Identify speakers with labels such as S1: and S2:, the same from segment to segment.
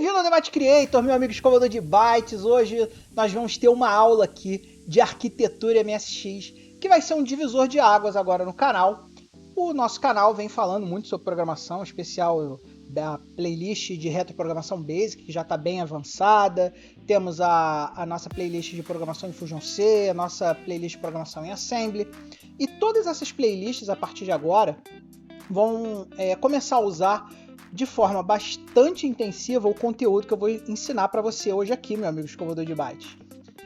S1: Bem-vindo ao Debate Creator, meu amigo escovador de bytes. Hoje nós vamos ter uma aula aqui de arquitetura MSX, que vai ser um divisor de águas agora no canal. O nosso canal vem falando muito sobre programação, em especial da playlist de retroprogramação Basic, que já está bem avançada. Temos a nossa playlist de programação em Fusion C, a nossa playlist de programação em Assembly. E todas essas playlists, a partir de agora, vão começar a usar de forma bastante intensiva o conteúdo que eu vou ensinar para você hoje aqui, meu amigo escovador de bytes.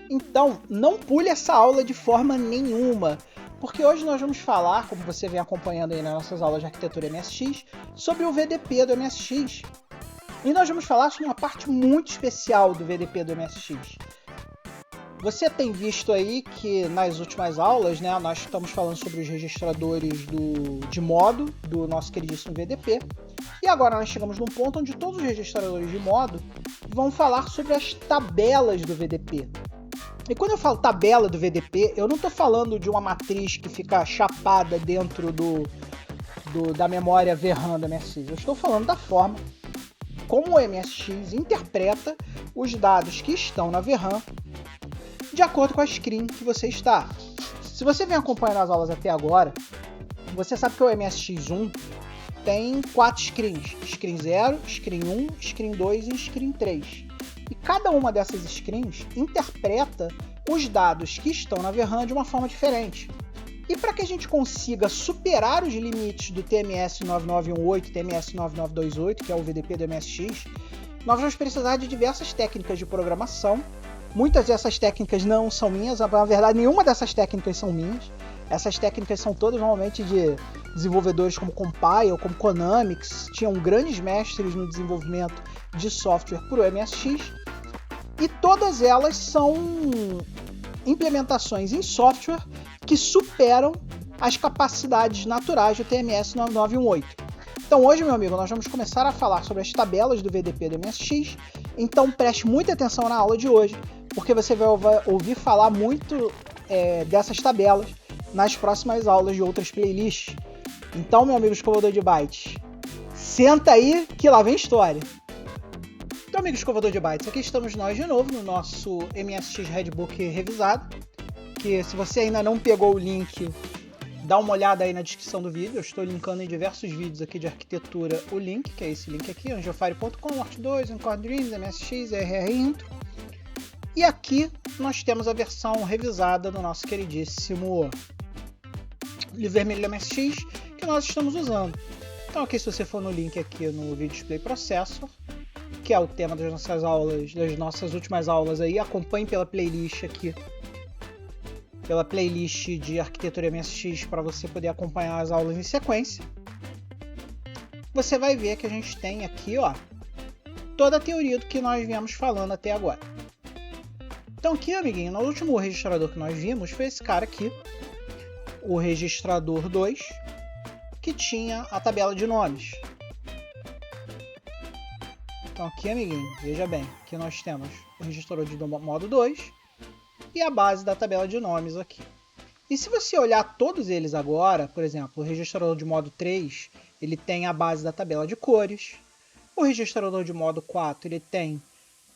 S1: Então, não pule essa aula de forma nenhuma, porque hoje nós vamos falar, como você vem acompanhando aí nas nossas aulas de arquitetura MSX, sobre o VDP do MSX. E nós vamos falar sobre uma parte muito especial do VDP do MSX. Você tem visto aí que nas últimas aulas, né, nós estamos falando sobre os registradores de modo do nosso queridíssimo VDP. E agora nós chegamos num ponto onde todos os registradores de modo vão falar sobre as tabelas do VDP. E quando eu falo tabela do VDP, eu não estou falando de uma matriz que fica chapada dentro da memória VRAM do MSX. Eu estou falando da forma como o MSX interpreta os dados que estão na VRAM de acordo com a screen que você está. Se você vem acompanhando as aulas até agora, você sabe que o MSX1 tem 4 screens. Screen 0, Screen 1, Screen 2 e Screen 3. E cada uma dessas screens interpreta os dados que estão na VRAM de uma forma diferente. E para que a gente consiga superar os limites do TMS 9918 e TMS 9928, que é o VDP do MSX, nós vamos precisar de diversas técnicas de programação. Muitas dessas técnicas não são minhas, na verdade nenhuma dessas técnicas são minhas. Essas técnicas são todas normalmente de desenvolvedores como Compile, como Konami, que tinham grandes mestres no desenvolvimento de software para o MSX. E todas elas são implementações em software que superam as capacidades naturais do TMS 9918. Então hoje, meu amigo, nós vamos começar a falar sobre as tabelas do VDP do MSX. Então preste muita atenção na aula de hoje, porque você vai ouvir falar muito dessas tabelas nas próximas aulas de outras playlists. Então, meu amigo escovador de bytes, senta aí que lá vem história. Então, amigo escovador de bytes, aqui estamos nós de novo no nosso MSX Redbook revisado, que se você ainda não pegou o link, dá uma olhada aí na descrição do vídeo. Eu estou linkando em diversos vídeos aqui de arquitetura o link, que é esse link aqui, angelfire.com, Art2, Encore Dreams, MSX, RR Intro. E aqui nós temos a versão revisada do nosso queridíssimo livro vermelho do MSX, que nós estamos usando. Então aqui, se você for no link aqui no Video Display Processor, que é o tema das nossas aulas, das nossas últimas aulas aí, acompanhe pela playlist aqui, pela playlist de arquitetura MSX, para você poder acompanhar as aulas em sequência. Você vai ver que a gente tem aqui, ó, toda a teoria do que nós viemos falando até agora. Então aqui, amiguinho, no último registrador que nós vimos foi esse cara aqui, o registrador 2, que tinha a tabela de nomes. Então aqui, amiguinho, veja bem, aqui nós temos o registrador de modo 2 e a base da tabela de nomes aqui. E se você olhar todos eles agora, por exemplo, o registrador de modo 3, ele tem a base da tabela de cores. O registrador de modo 4, ele tem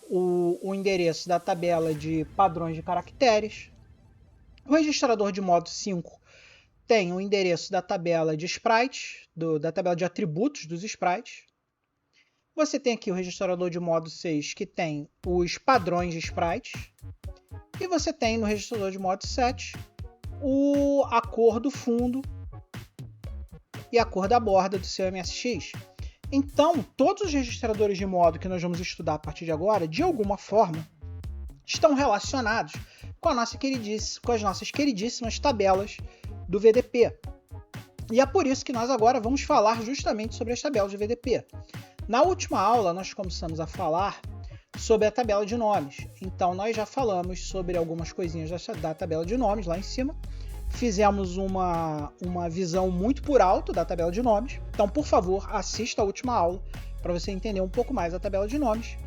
S1: o endereço da tabela de padrões de caracteres. O registrador de modo 5 tem o endereço da tabela de sprites, da tabela de atributos dos sprites. Você tem aqui o registrador de modo 6, que tem os padrões de sprites. E você tem no registrador de modo 7 a cor do fundo e a cor da borda do seu MSX. Então, todos os registradores de modo que nós vamos estudar a partir de agora, de alguma forma, estão relacionados com as nossas queridíssimas tabelas do VDP. E é por isso que nós agora vamos falar justamente sobre as tabelas de VDP. Na última aula, nós começamos a falar sobre a tabela de nomes. Então, nós já falamos sobre algumas coisinhas da tabela de nomes lá em cima. Fizemos uma visão muito por alto da tabela de nomes. Então, por favor, assista a última aula para você entender um pouco mais a tabela de nomes.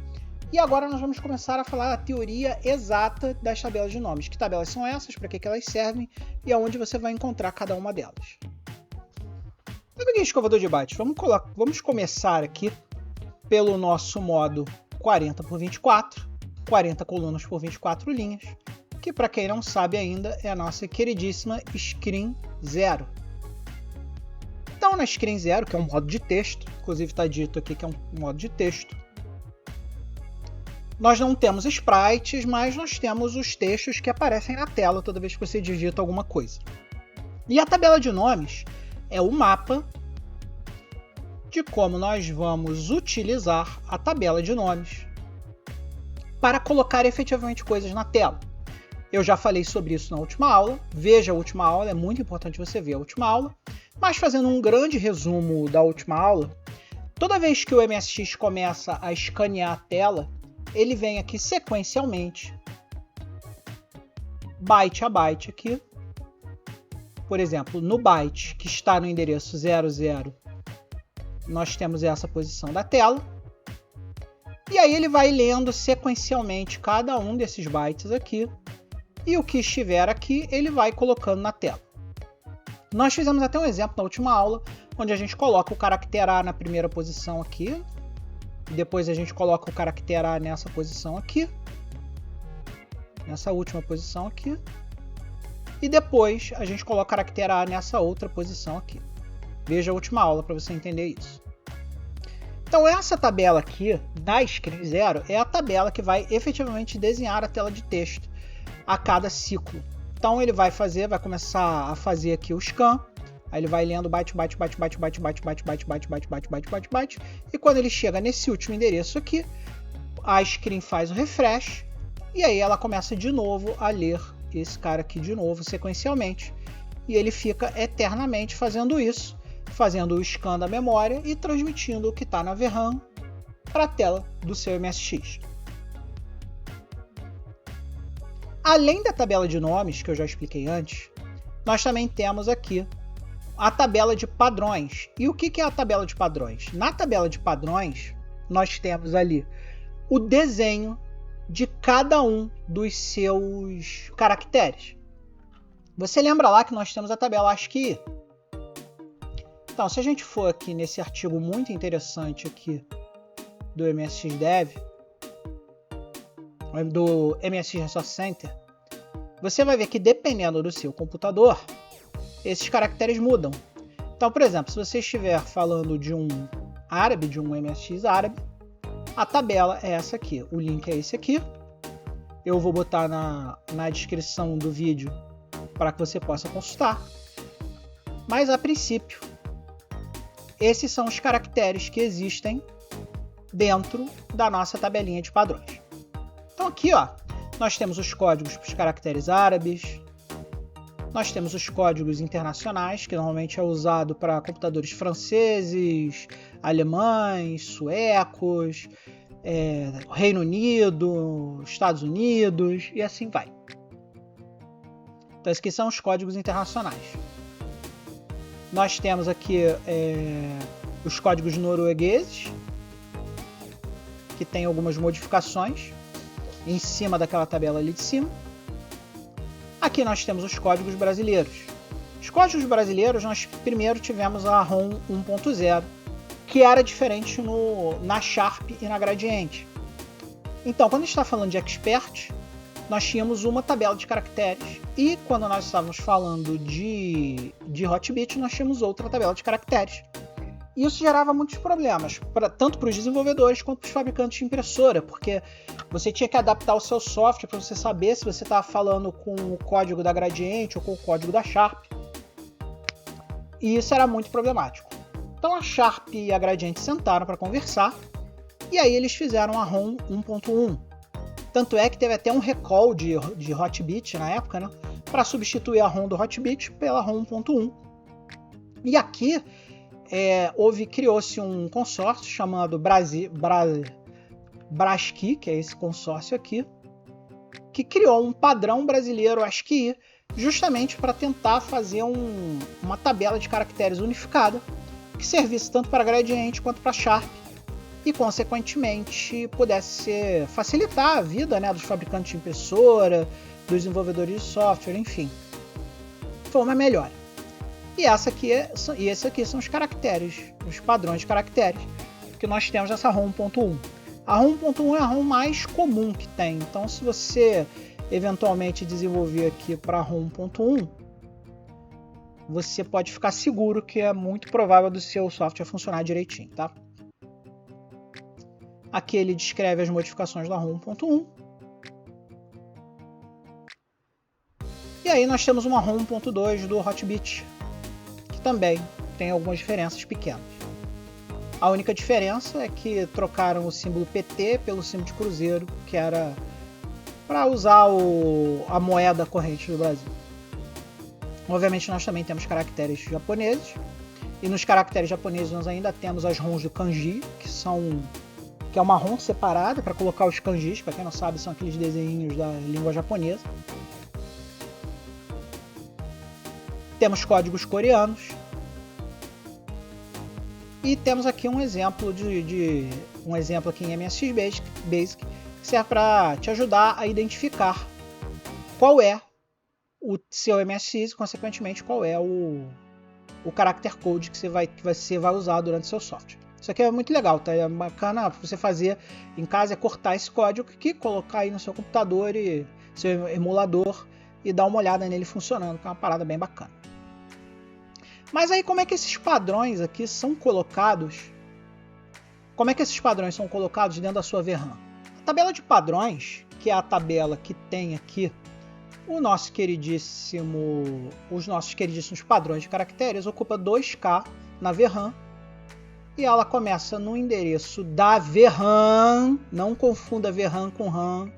S1: E agora nós vamos começar a falar a teoria exata das tabelas de nomes. Que tabelas são essas, para que elas servem e aonde você vai encontrar cada uma delas. Amiguinho escovador de bytes, vamos começar aqui pelo nosso modo 40 por 24, 40 colunas por 24 linhas, que para quem não sabe ainda é a nossa queridíssima Screen 0. Então na Screen 0, que é um modo de texto, inclusive está dito aqui que é um modo de texto, nós não temos sprites, mas nós temos os textos que aparecem na tela toda vez que você digita alguma coisa. E a tabela de nomes é o mapa de como nós vamos utilizar a tabela de nomes para colocar efetivamente coisas na tela. Eu já falei sobre isso na última aula, veja a última aula, é muito importante você ver a última aula, mas fazendo um grande resumo da última aula, toda vez que o MSX começa a escanear a tela, ele vem aqui sequencialmente, byte a byte aqui. Por exemplo, no byte que está no endereço 00, nós temos essa posição da tela. E aí ele vai lendo sequencialmente cada um desses bytes aqui. E o que estiver aqui, ele vai colocando na tela. Nós fizemos até um exemplo na última aula, onde a gente coloca o caractere A na primeira posição aqui. Depois a gente coloca o caractere A nessa posição aqui. Nessa última posição aqui. E depois a gente coloca o caractere A nessa outra posição aqui. Veja a última aula para você entender isso. Então essa tabela aqui, da Screen 0, é a tabela que vai efetivamente desenhar a tela de texto a cada ciclo. Então ele vai começar a fazer aqui o scan, aí ele vai lendo byte, byte, byte, byte, byte, byte, byte, byte, byte, byte, byte, byte, byte, byte, e quando ele chega nesse último endereço aqui, a Screen faz o refresh, e aí ela começa de novo a ler esse cara aqui de novo, sequencialmente, e ele fica eternamente fazendo isso, fazendo o scan da memória e transmitindo o que está na VRAM para a tela do seu MSX. Além da tabela de nomes, que eu já expliquei antes, nós também temos aqui a tabela de padrões. E o que é a tabela de padrões? Na tabela de padrões, nós temos ali o desenho de cada um dos seus caracteres. Você lembra lá que nós temos a tabela ASCII? Então, se a gente for aqui nesse artigo muito interessante aqui do MSX Dev, do MSX Resource Center, você vai ver que dependendo do seu computador, esses caracteres mudam. Então, por exemplo, se você estiver falando de um árabe, de um MSX árabe, a tabela é essa aqui, o link é esse aqui. Eu vou botar na descrição do vídeo para que você possa consultar. Mas a princípio, esses são os caracteres que existem dentro da nossa tabelinha de padrões. Então aqui, ó, nós temos os códigos para os caracteres árabes, nós temos os códigos internacionais, que normalmente é usado para computadores franceses, alemães, suecos, Reino Unido, Estados Unidos e assim vai. Então esses aqui são os códigos internacionais. Nós temos aqui os códigos noruegueses, que tem algumas modificações em cima daquela tabela ali de cima. Aqui nós temos os códigos brasileiros. Os códigos brasileiros, nós primeiro tivemos a ROM 1.0, que era diferente na Sharp e na Gradiente. Então, quando a gente está falando de Expert, nós tínhamos uma tabela de caracteres, e quando nós estávamos falando de Hotbit, nós tínhamos outra tabela de caracteres. E isso gerava muitos problemas, tanto para os desenvolvedores quanto para os fabricantes de impressora, porque você tinha que adaptar o seu software para você saber se você estava falando com o código da Gradiente ou com o código da Sharp. E isso era muito problemático. Então a Sharp e a Gradiente sentaram para conversar, e aí eles fizeram a ROM 1.1. Tanto é que teve até um recall de Hotbit na época, né, para substituir a ROM do Hotbit pela ROM 1.1. E aqui criou-se um consórcio chamado Brasky, que é esse consórcio aqui, que criou um padrão brasileiro ASCII justamente para tentar fazer uma tabela de caracteres unificada que servisse tanto para Gradiente quanto para Sharp e, consequentemente, pudesse facilitar a vida, né, dos fabricantes de impressora, dos desenvolvedores de software, enfim. Foi uma melhora. E esse aqui são os caracteres, os padrões de caracteres que nós temos nessa ROM 1.1. A ROM 1.1 é a ROM mais comum que tem, então se você eventualmente desenvolver aqui para ROM 1.1, você pode ficar seguro que é muito provável do seu software funcionar direitinho, tá? Aqui ele descreve as modificações da ROM 1.1. E aí nós temos uma ROM 1.2 do Hotbit, que também tem algumas diferenças pequenas. A única diferença é que trocaram o símbolo PT pelo símbolo de cruzeiro, que era para usar a moeda corrente do Brasil. Obviamente nós também temos caracteres japoneses, e nos caracteres japoneses nós ainda temos as ROMs do kanji, que é uma ROM separada para colocar os kanjis, para quem não sabe são aqueles desenhos da língua japonesa. Temos códigos coreanos. E temos aqui um exemplo um exemplo aqui em MSX Basic que serve para te ajudar a identificar qual é o seu MSX e, consequentemente, qual é o character code que você vai usar durante o seu software. Isso aqui é muito legal, tá? É bacana para você fazer em casa, é cortar esse código aqui, colocar aí no seu computador e seu emulador e dar uma olhada nele funcionando, que é uma parada bem bacana. Mas aí como é que esses padrões aqui são colocados? Como é que esses padrões são colocados dentro da sua VRAM? A tabela de padrões, que é a tabela que tem aqui os nossos queridíssimos padrões de caracteres, ocupa 2K na VRAM e ela começa no endereço da VRAM, não confunda VRAM com RAM,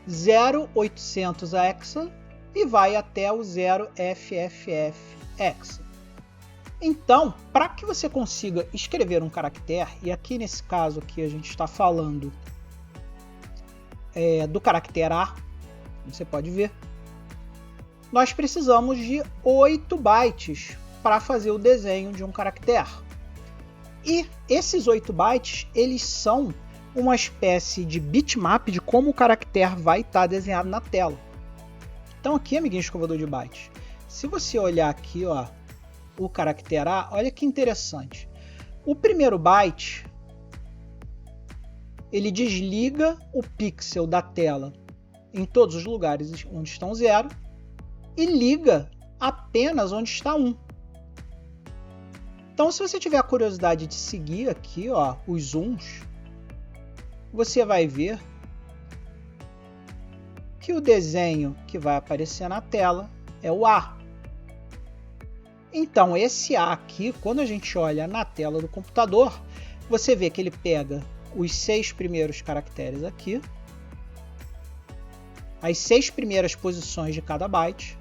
S1: 0800 hexa e vai até o 0FFF hexa. Então, para que você consiga escrever um caractere, e aqui nesse caso aqui a gente está falando do caractere A, você pode ver, nós precisamos de 8 bytes para fazer o desenho de um caractere. E esses 8 bytes, eles são uma espécie de bitmap de como o caractere vai estar desenhado na tela. Então aqui, amiguinho escovador de bytes, se você olhar aqui, ó, o caractere A, olha que interessante. O primeiro byte, ele desliga o pixel da tela em todos os lugares onde estão 0 e liga apenas onde está 1. Então, se você tiver a curiosidade de seguir aqui, ó, os zooms, você vai ver que o desenho que vai aparecer na tela é o A. Então, esse A aqui, quando a gente olha na tela do computador, você vê que ele pega os 6 primeiros caracteres aqui, as 6 primeiras posições de cada byte,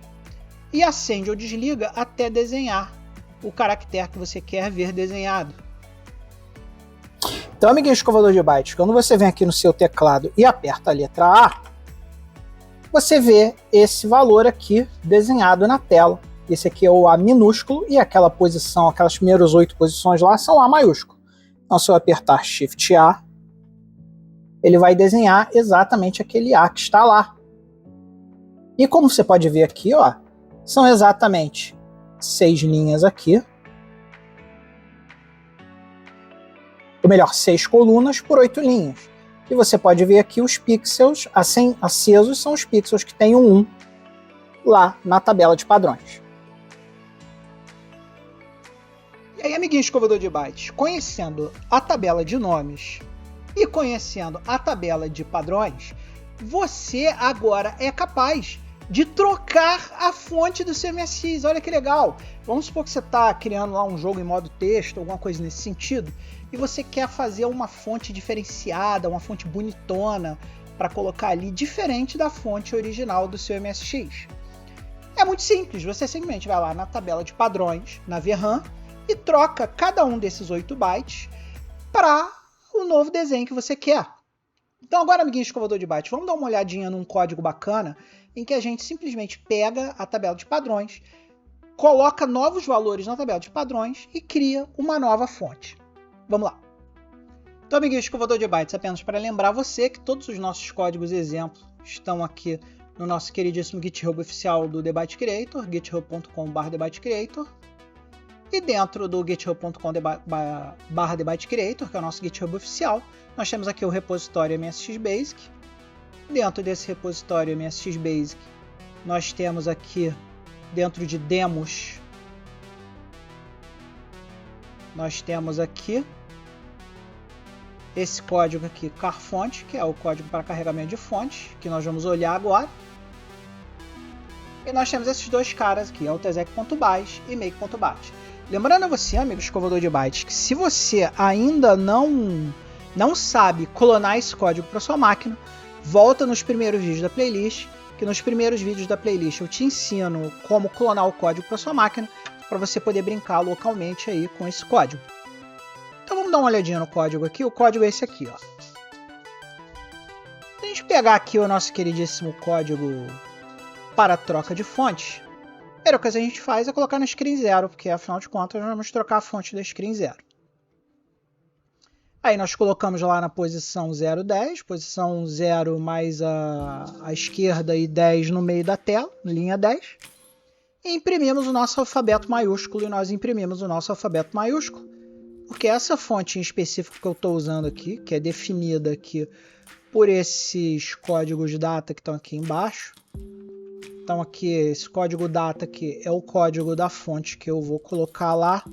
S1: e acende ou desliga até desenhar o caractere que você quer ver desenhado. Então, amiguinho escovador de bytes, quando você vem aqui no seu teclado e aperta a letra A, você vê esse valor aqui desenhado na tela. Esse aqui é o A minúsculo e aquela posição, aquelas primeiras 8 posições lá são A maiúsculo. Então, se eu apertar Shift A, ele vai desenhar exatamente aquele A que está lá. E como você pode ver aqui, ó, são exatamente 6 linhas aqui. Ou melhor, 6 colunas por 8 linhas. E você pode ver aqui os pixels acesos são os pixels que tem um 1 lá na tabela de padrões. E aí, amiguinho escovador de bytes, conhecendo a tabela de nomes e conhecendo a tabela de padrões, você agora é capaz de trocar a fonte do seu MSX. Olha que legal! Vamos supor que você está criando lá um jogo em modo texto, alguma coisa nesse sentido, e você quer fazer uma fonte diferenciada, uma fonte bonitona, para colocar ali, diferente da fonte original do seu MSX. É muito simples, você simplesmente vai lá na tabela de padrões, na VRAM, e troca cada um desses 8 bytes para o novo desenho que você quer. Então agora, amiguinho escovador de bytes, vamos dar uma olhadinha num código bacana em que a gente simplesmente pega a tabela de padrões, coloca novos valores na tabela de padrões e cria uma nova fonte. Vamos lá. Então, amiguinho escovador de bytes, apenas para lembrar você que todos os nossos códigos exemplo estão aqui no nosso queridíssimo GitHub oficial do The Byte Creator, github.com/TheByteCreator. E dentro do github.com/debytecreator, que é o nosso GitHub oficial, nós temos aqui o repositório MSX Basic. Dentro desse repositório MSX Basic, nós temos aqui, dentro de demos, nós temos aqui esse código aqui, carfont, que é o código para carregamento de fontes, que nós vamos olhar agora. E nós temos esses dois caras aqui, autoexec.base e make.bat. Lembrando a você, amigo escovador de bytes, que se você ainda não sabe clonar esse código para sua máquina, volta nos primeiros vídeos da playlist, que nos primeiros vídeos da playlist eu te ensino como clonar o código para sua máquina, para você poder brincar localmente aí com esse código. Então vamos dar uma olhadinha no código aqui. O código é esse aqui, ó. Se a gente pegar aqui o nosso queridíssimo código para troca de fonte, a primeira coisa que a gente faz é colocar na screen 0, porque afinal de contas nós vamos trocar a fonte da screen 0. Aí nós colocamos lá na posição 0,10, posição 0 mais a esquerda e 10 no meio da tela, linha 10. E imprimimos o nosso alfabeto maiúsculo, e nós imprimimos o nosso alfabeto maiúsculo, porque essa fonte em específico que eu estou usando aqui, que é definida aqui por esses códigos data que estão aqui embaixo. Então aqui, esse código data aqui é o código da fonte que eu vou colocar lá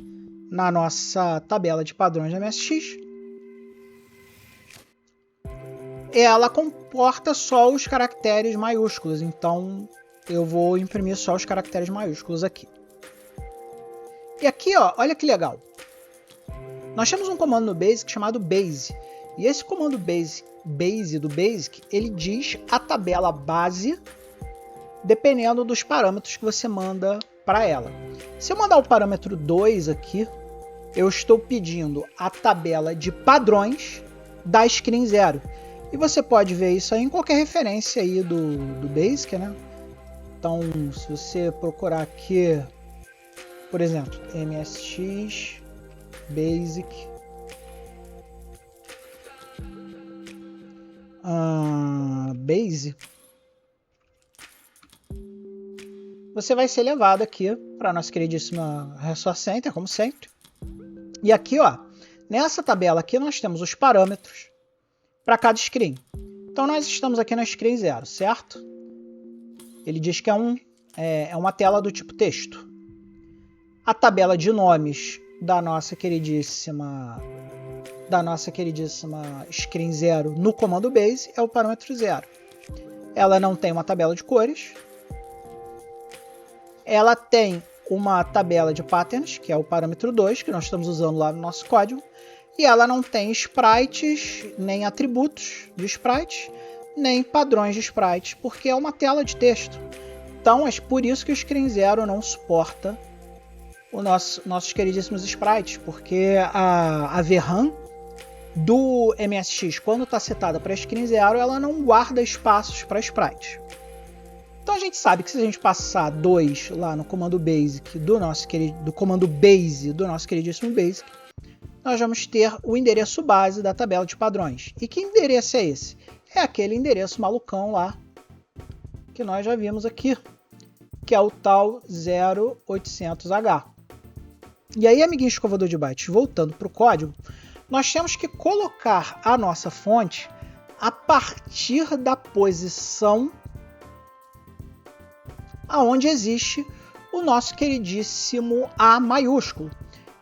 S1: na nossa tabela de padrões da MSX. Ela comporta só os caracteres maiúsculos, então eu vou imprimir só os caracteres maiúsculos aqui. E aqui, ó, olha que legal. Nós temos um comando no Basic chamado base. E esse comando base do Basic, ele diz a tabela base dependendo dos parâmetros que você manda para ela. Se eu mandar o parâmetro 2 aqui, eu estou pedindo a tabela de padrões da screen 0. E você pode ver isso aí em qualquer referência aí do Basic, né? Então, se você procurar aqui, por exemplo, MSX Basic Base, você vai ser levado aqui para a nossa queridíssima Resource Center, como sempre. E aqui, ó, nessa tabela aqui nós temos os parâmetros para cada screen. Então nós estamos aqui na screen 0, certo? Ele diz que é uma tela do tipo texto. A tabela de nomes da nossa queridíssima screen 0 no comando base é o parâmetro 0. Ela não tem uma tabela de cores. Ela tem uma tabela de patterns, que é o parâmetro 2, que nós estamos usando lá no nosso código. E ela não tem sprites, nem atributos de sprites, nem padrões de sprites, porque é uma tela de texto. Então é por isso que o Screen 0 não suporta os nossos queridíssimos sprites, porque a VRAM do MSX, quando está setada para Screen 0, ela não guarda espaços para sprites. Então a gente sabe que se a gente passar 2 lá no comando basic do comando base do nosso queridíssimo Basic, nós vamos ter o endereço base da tabela de padrões. E que endereço é esse? É aquele endereço malucão lá que nós já vimos aqui, que é o tal 0800H. E aí, amiguinho escovador de bytes, voltando para o código, nós temos que colocar a nossa fonte a partir da posição aonde existe o nosso queridíssimo A maiúsculo.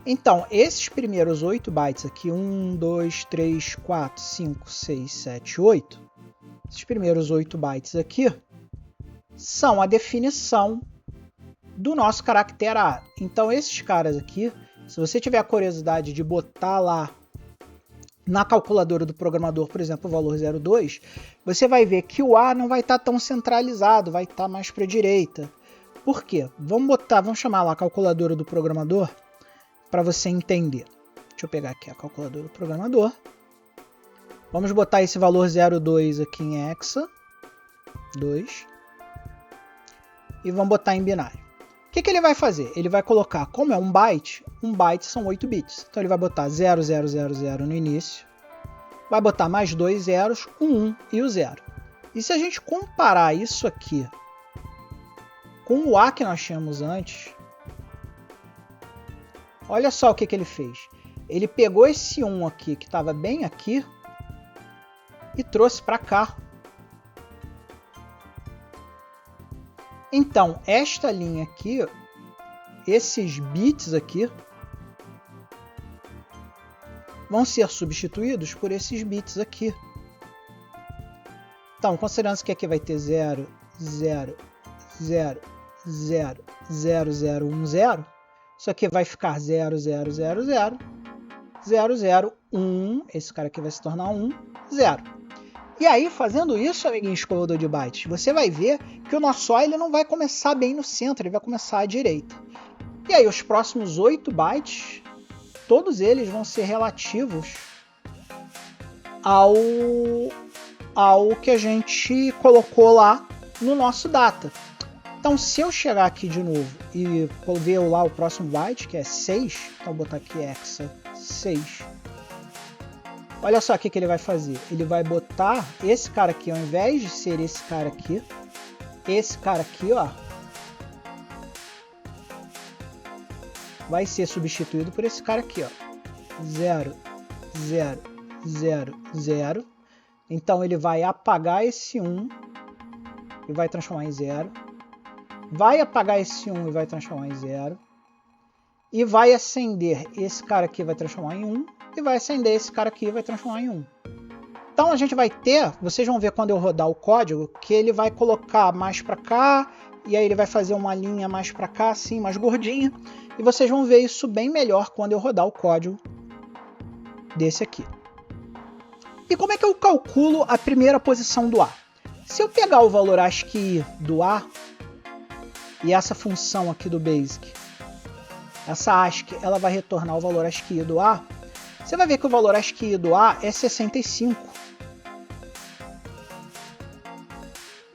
S1: Então, esses primeiros 8 bytes aqui, 1, 2, 3, 4, 5, 6, 7, 8, esses primeiros 8 bytes aqui são a definição do nosso caractere A. Então, esses caras aqui, se você tiver a curiosidade de botar lá na calculadora do programador, por exemplo, o valor 02, você vai ver que o A não vai estar tão centralizado, vai estar mais para a direita. Por quê? Vamos chamar lá a calculadora do programador para você entender. Deixa eu pegar aqui a calculadora do programador. Vamos botar esse valor 02 aqui em hexa 2 e vamos botar em binário. O que ele vai fazer? Ele vai colocar, como é um byte são 8 bits. Então ele vai botar 0000 no início, vai botar mais 2 zeros, o 1 e o 0. E se a gente comparar isso aqui com o A que nós tínhamos antes, olha só o que ele fez. Ele pegou esse 1 aqui, que estava bem aqui, e trouxe para cá. Então, esta linha aqui, esses bits aqui, vão ser substituídos por esses bits aqui. Então, considerando que aqui vai ter 0, 0, 0, 0, 0, 0, 1, 0, isso aqui vai ficar 0, 0, 0, 0, 0, 0, 1, esse cara aqui vai se tornar 1, 0. E aí, fazendo isso, amiguinho escovador de bytes, você vai ver que o nosso A ele não vai começar bem no centro, ele vai começar à direita. E aí, os próximos 8 bytes, todos eles vão ser relativos ao que a gente colocou lá no nosso data. Então, se eu chegar aqui de novo e ver lá o próximo byte, que é 6, então vou botar aqui hexa 6. Olha só o que ele vai fazer. Ele vai botar esse cara aqui, ao invés de ser esse cara aqui, ó, vai ser substituído por esse cara aqui, ó. 0, 0, 0, 0. Então ele vai apagar esse 1 e vai transformar em 0. Vai apagar esse 1 e vai transformar em 0. E vai acender esse cara aqui, vai transformar em 1. E vai acender esse cara aqui e vai transformar em 1. Então a gente vai ter, vocês vão ver quando eu rodar o código, que ele vai colocar mais para cá, e aí ele vai fazer uma linha mais para cá, assim, mais gordinha. E vocês vão ver isso bem melhor quando eu rodar o código desse aqui. E como é que eu calculo a primeira posição do A? Se eu pegar o valor ASCII do A, e essa função aqui do BASIC, essa ASCII, ela vai retornar o valor ASCII do A, você vai ver que o valor ASCII do A é 65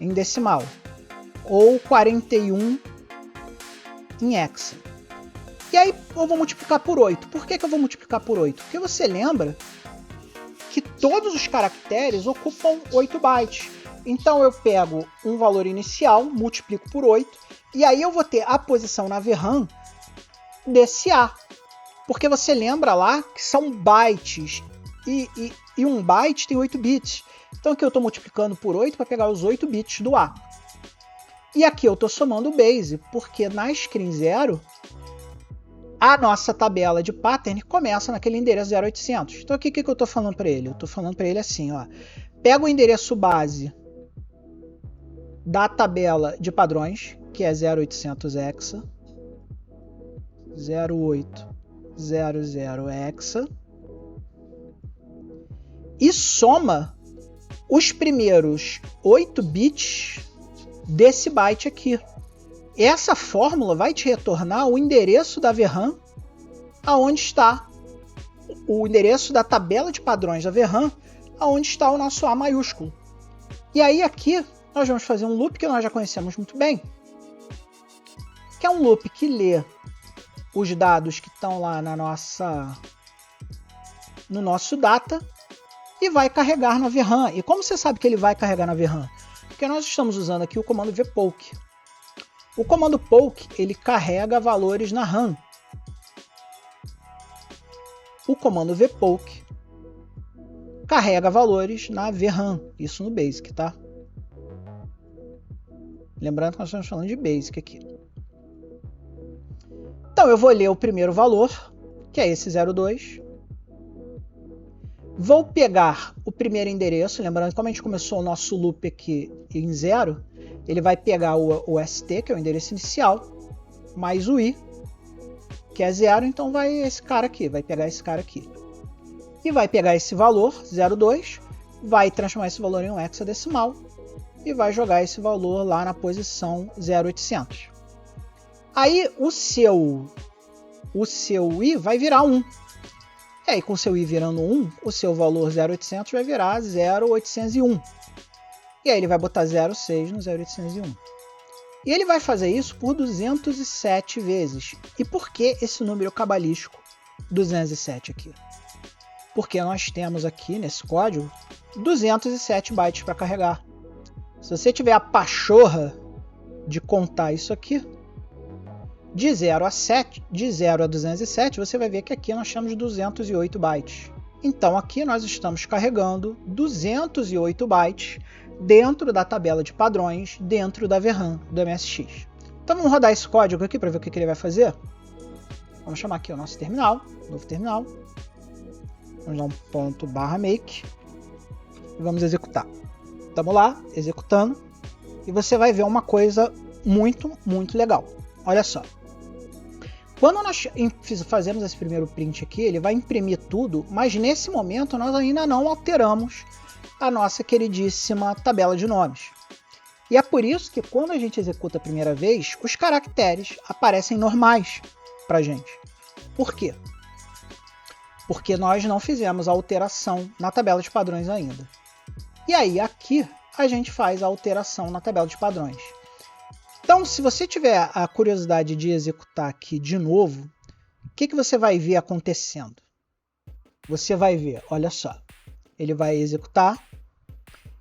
S1: em decimal, ou 41 em hexa. E aí eu vou multiplicar por 8. Por que eu vou multiplicar por 8? Porque você lembra que todos os caracteres ocupam 8 bytes. Então eu pego um valor inicial, multiplico por 8, e aí eu vou ter a posição na VRAM desse A. Porque você lembra lá que são bytes, e um byte tem 8 bits. Então aqui eu estou multiplicando por 8 para pegar os 8 bits do A. E aqui eu estou somando o base, porque na screen 0, a nossa tabela de pattern começa naquele endereço 0800. Então aqui o que eu estou falando para ele? Eu estou falando para ele assim, ó, pega o endereço base da tabela de padrões, que é 0800 hexa, 0800 hexa, e soma os primeiros 8 bits desse byte aqui. Essa fórmula vai te retornar o endereço da VRAM aonde está o endereço da tabela de padrões da VRAM aonde está o nosso A maiúsculo. E aí aqui nós vamos fazer um loop que nós já conhecemos muito bem, que é um loop que lê os dados que estão lá no nosso data e vai carregar na VRAM. E como você sabe que ele vai carregar na VRAM? Porque nós estamos usando aqui o comando vpoke. O comando poke, ele carrega valores na RAM. O comando vpoke carrega valores na VRAM, isso no BASIC, tá? Lembrando que nós estamos falando de BASIC aqui. Então eu vou ler o primeiro valor, que é esse 02. Vou pegar o primeiro endereço, lembrando que como a gente começou o nosso loop aqui em 0, ele vai pegar o ST, que é o endereço inicial, mais o I, que é 0, então vai esse cara aqui, vai pegar esse cara aqui. E vai pegar esse valor, 02, vai transformar esse valor em um hexadecimal e vai jogar esse valor lá na posição 0800. Aí o seu I vai virar 1. E aí com o seu I virando 1, o seu valor 0800 vai virar 0801. E aí ele vai botar 06 no 0801. E ele vai fazer isso por 207 vezes. E por que esse número cabalístico 207 aqui? Porque nós temos aqui nesse código 207 bytes para carregar. Se você tiver a pachorra de contar isso aqui, de 0 a 207, você vai ver que aqui nós temos 208 bytes. Então aqui nós estamos carregando 208 bytes dentro da tabela de padrões, dentro da VRAM do MSX. Então vamos rodar esse código aqui para ver o que ele vai fazer. Vamos chamar aqui o nosso terminal, novo terminal. Vamos dar um ponto /make e vamos executar. Estamos lá, executando, e você vai ver uma coisa muito legal. Olha só. Quando nós fazemos esse primeiro print aqui, ele vai imprimir tudo, mas nesse momento nós ainda não alteramos a nossa queridíssima tabela de nomes. E é por isso que quando a gente executa a primeira vez, os caracteres aparecem normais para a gente. Por quê? Porque nós não fizemos a alteração na tabela de padrões ainda. E aí aqui a gente faz a alteração na tabela de padrões. Então, se você tiver a curiosidade de executar aqui de novo, o que você vai ver acontecendo? Você vai ver, olha só, ele vai executar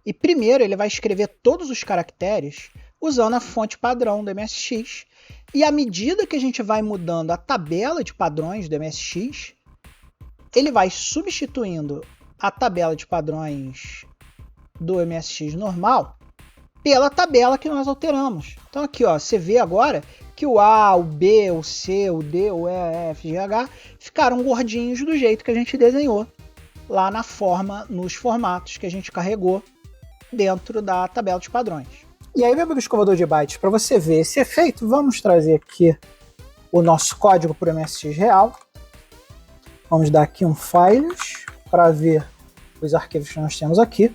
S1: e primeiro ele vai escrever todos os caracteres usando a fonte padrão do MSX. E à medida que a gente vai mudando a tabela de padrões do MSX, ele vai substituindo a tabela de padrões do MSX normal pela tabela que nós alteramos. Então aqui, ó, você vê agora que o A, o B, o C, o D, o E, F, G, H ficaram gordinhos do jeito que a gente desenhou lá na forma, nos formatos que a gente carregou dentro da tabela de padrões. E aí, meu amigo escovador de bytes, para você ver esse efeito, vamos trazer aqui o nosso código para o MSX real. Vamos dar aqui um files para ver os arquivos que nós temos aqui.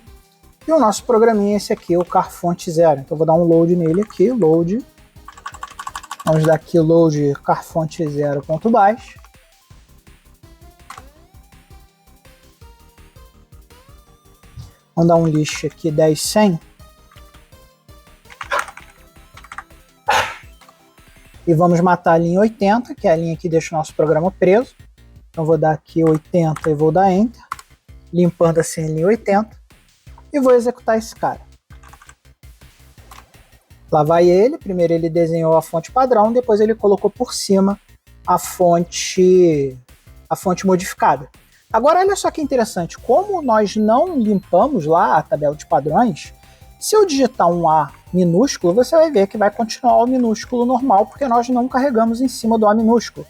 S1: E o nosso programinha é esse aqui, o carfont0. Então vou dar um load nele aqui, load. Vamos dar aqui load carfont0.bash. Vamos dar um list aqui 10.100. E vamos matar a linha 80, que é a linha que deixa o nosso programa preso. Então vou dar aqui 80 e vou dar Enter, limpando assim a linha 80. E vou executar esse cara. Lá vai ele, primeiro ele desenhou a fonte padrão, depois ele colocou por cima a fonte modificada. Agora olha só que interessante, como nós não limpamos lá a tabela de padrões, se eu digitar um A minúsculo, você vai ver que vai continuar o minúsculo normal, porque nós não carregamos em cima do A minúsculo.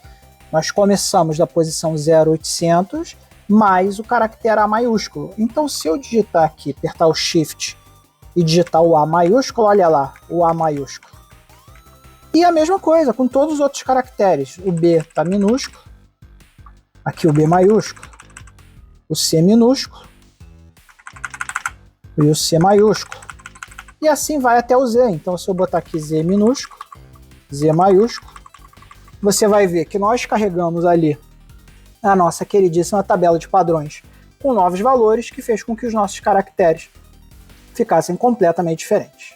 S1: Nós começamos da posição 0800 mais o caractere A maiúsculo. Então se eu digitar aqui, apertar o Shift e digitar o A maiúsculo, olha lá, o A maiúsculo. E a mesma coisa com todos os outros caracteres. O B está minúsculo, aqui o B maiúsculo, o C minúsculo e o C maiúsculo. E assim vai até o Z. Então se eu botar aqui Z minúsculo, Z maiúsculo, você vai ver que nós carregamos ali a nossa queridíssima tabela de padrões com novos valores, que fez com que os nossos caracteres ficassem completamente diferentes.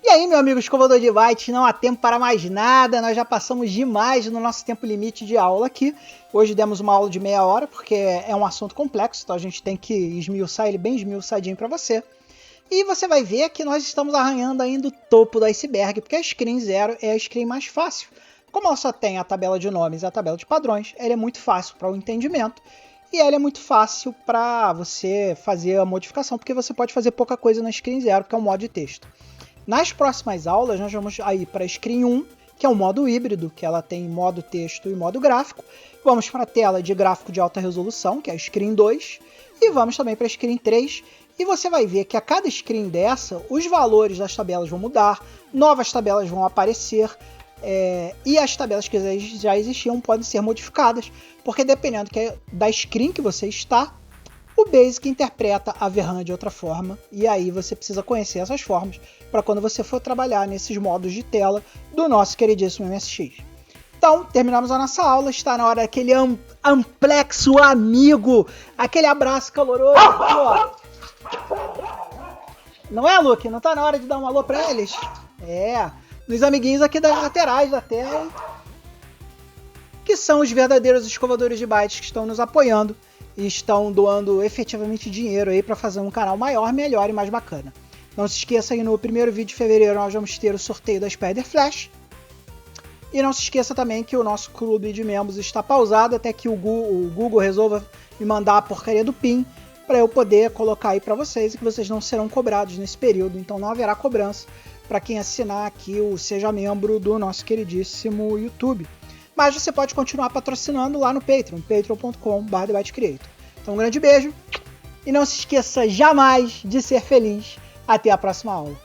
S1: E aí, meu amigo escovador de bytes, não há tempo para mais nada, nós já passamos demais no nosso tempo limite de aula aqui. Hoje demos uma aula de meia hora, porque é um assunto complexo, então a gente tem que esmiuçar ele bem esmiuçadinho para você. E você vai ver que nós estamos arranhando ainda o topo do iceberg, porque a screen 0 é a screen mais fácil. Como ela só tem a tabela de nomes e a tabela de padrões, ela é muito fácil para o entendimento e ela é muito fácil para você fazer a modificação, porque você pode fazer pouca coisa na screen 0, que é o modo de texto. Nas próximas aulas, nós vamos aí para a screen 1, que é um modo híbrido, que ela tem modo texto e modo gráfico. Vamos para a tela de gráfico de alta resolução, que é a screen 2, e vamos também para a screen 3. E você vai ver que a cada screen dessa, os valores das tabelas vão mudar, novas tabelas vão aparecer, e as tabelas que já existiam podem ser modificadas, porque dependendo da screen que você está, o BASIC interpreta a VRAM de outra forma, e aí você precisa conhecer essas formas para quando você for trabalhar nesses modos de tela do nosso queridíssimo MSX. Então, terminamos a nossa aula, está na hora daquele amplexo amigo, aquele abraço caloroso. Não é, Luke? Não está na hora de dar um alô para eles? Nos amiguinhos aqui das laterais da tela, que são os verdadeiros escovadores de bytes que estão nos apoiando e estão doando efetivamente dinheiro aí para fazer um canal maior, melhor e mais bacana. Não se esqueça aí, no primeiro vídeo de fevereiro nós vamos ter o sorteio da Spider Flash, E não se esqueça também que o nosso clube de membros está pausado até que o Google resolva me mandar a porcaria do PIN para eu poder colocar aí para vocês e que vocês não serão cobrados nesse período. Então não haverá cobrança para quem assinar aqui o Seja Membro do nosso queridíssimo YouTube. Mas você pode continuar patrocinando lá no Patreon, patreon.com/TheByteCreator. Então um grande beijo e não se esqueça jamais de ser feliz. Até a próxima aula.